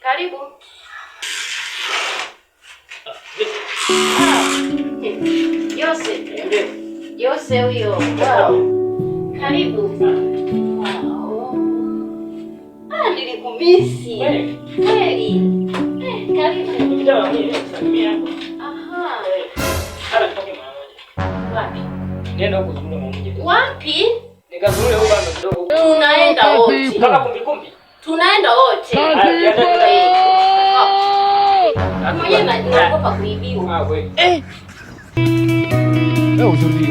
Karibu. Yose huyo. Karibu. Nilikumisi. Kweli. Karibu. Aha. Wapi? Nenda huko zungumza mmoja. Wapi? Nikazungumza huko bado kidogo. Tunaenda wote. Mpaka kumbi. Tunaenda wote. Mmoja naogopa kuibiwa. Wewe. Aujourd'hui,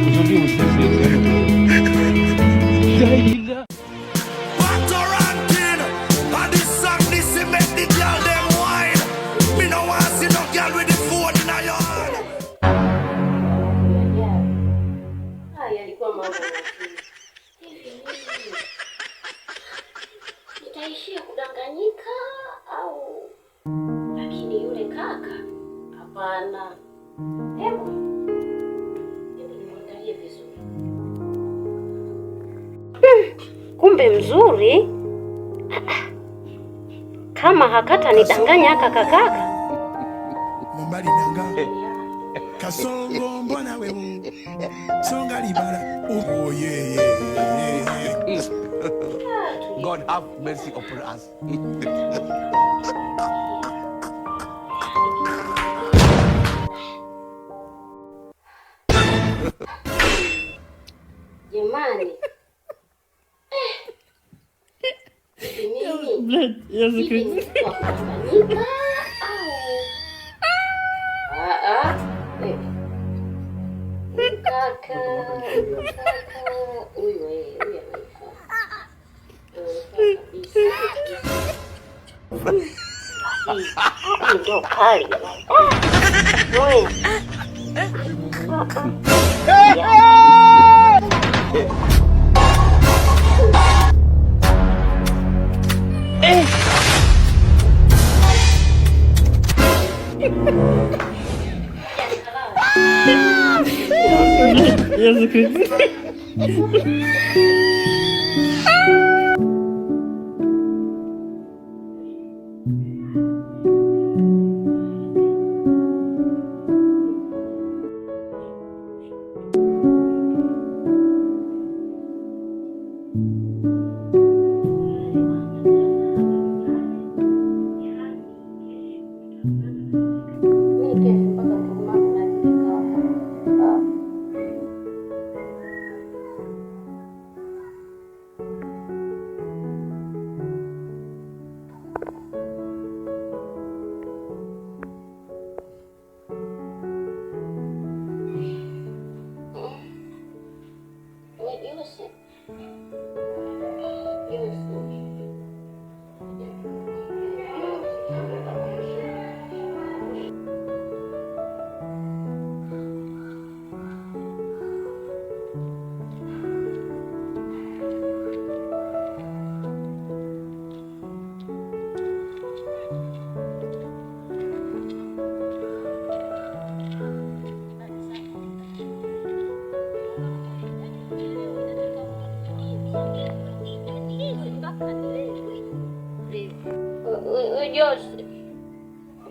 nitaishia kudanganyika au lakini yule kaka hapana. Hebu niangalie vizuri. Kumbe mzuri. Kama hakata nidanganya kaka. Mbali nanga. Kasongo mbona wewe. Songa libala. Oh yeah. God have mercy upon us. Jamani. Yesu Kristo. Kaka. Ndio kali. Yesu Kristo.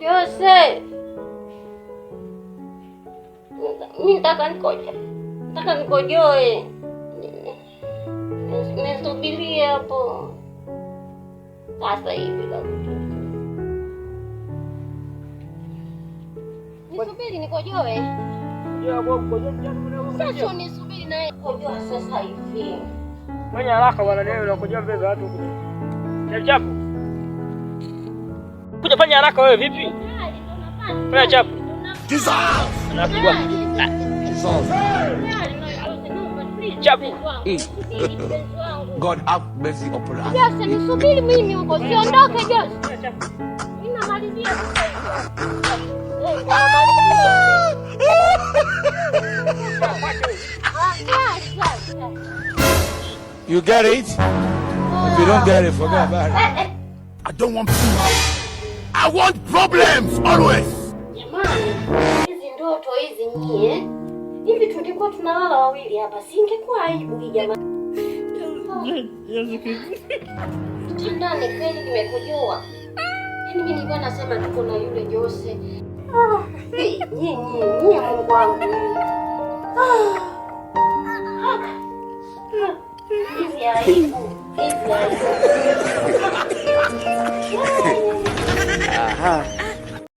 Jose. Nataka nikojoe. Nisubirie hapo. Sasa hivi nisubiri nikojoe. Sasa nisubiri naye kojoa sasa hivi. Mwenye haraka bwana leo unakojoa mbele za watu huko. Chapu. Kuja fanya haraka wewe vipi? Fanya chapu. Anapigwa. Chapu. God have mercy upon us. Jose, nisubiri mimi huko, siondoke Jose. Ninamalizia sasa You get it? If you don't get it, forget about it. I don't want peace. I want problems always. Jamani, hizi ndoto hizi nyie. Hivi tulikuwa tunalala wawili hapa, singekuwa aibu hii jamani. Kitandani kweli nimekojoa. Yaani mimi nilikuwa nasema tuko na yule Jose. Nyinyi Mungu wangu. Hivi aibu.